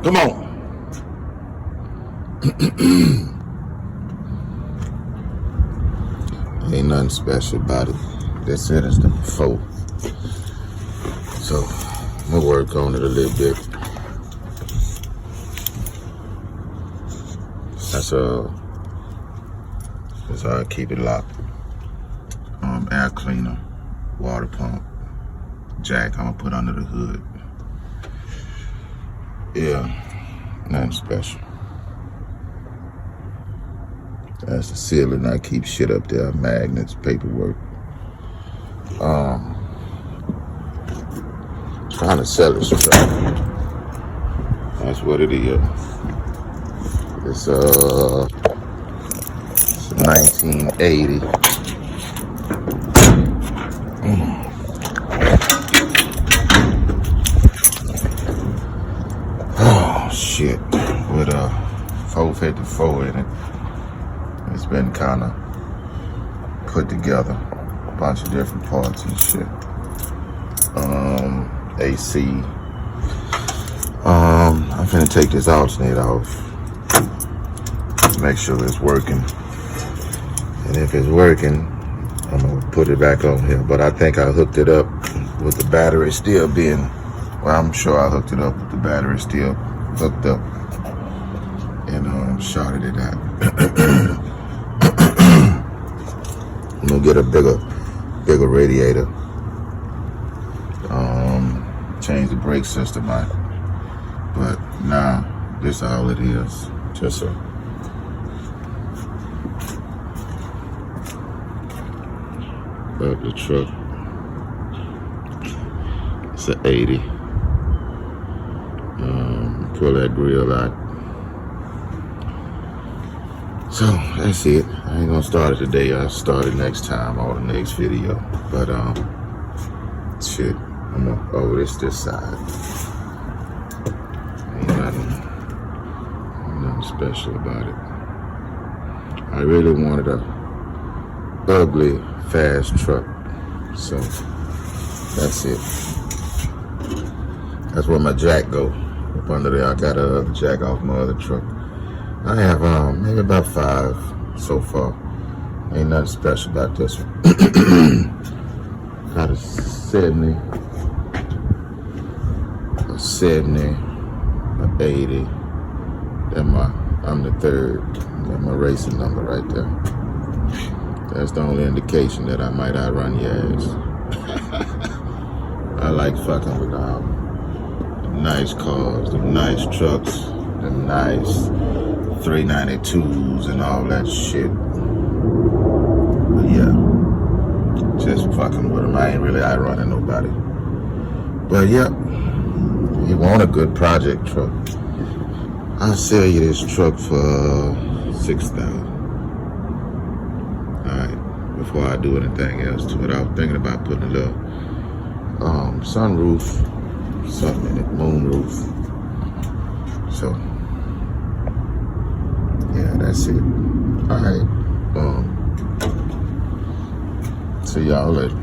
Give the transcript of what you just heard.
Come on. Ain't nothing special about it. That's it. It's number 4. So I'm gonna work on it a little bit. That's how I keep it locked. Air cleaner, water pump, jack I'm gonna put under the hood. Yeah, nothing special. That's the ceiling. I keep shit up there, magnets, paperwork. Trying to sell this truck. That's what it is. It's 1980. Oh shit! With a 454 in it. It's been kind of put together, a bunch of different parts and shit. AC. I'm finna take this alternator off to make sure it's working. And if it's working, I'm gonna put it back on here. But I think I hooked it up with the battery still being, well, I'm sure I hooked it up with the battery still hooked up and shorted it out. I'm gonna get a bigger radiator. Change the brake system out. But nah, this all it is. Just a but the truck. It's an 80. Pull that grill out. So that's it. I ain't gonna start it today. I'll start it next time or the next video. But shit, I'm gonna over this side. Ain't nothing special about it. I really wanted a ugly, fast truck. So that's it. That's where my jack go. Up under there, I got a jack off my other truck. I have maybe about 5 so far. Ain't nothing special about this one. Got a 70, a 80. Then I'm the 3rd. That's my racing number right there. That's the only indication that I might outrun your ass. I like fucking with the nice cars, the nice trucks, the nice 392s and all that shit. But yeah, just fucking with them. I ain't really outrunning nobody. But yeah, you want a good project truck, I'll sell you this truck for $6,000. Alright, before I do anything else to it. I was thinking about putting a little sunroof, something in it, moonroof. So yeah, that's it. Alright. See y'all later.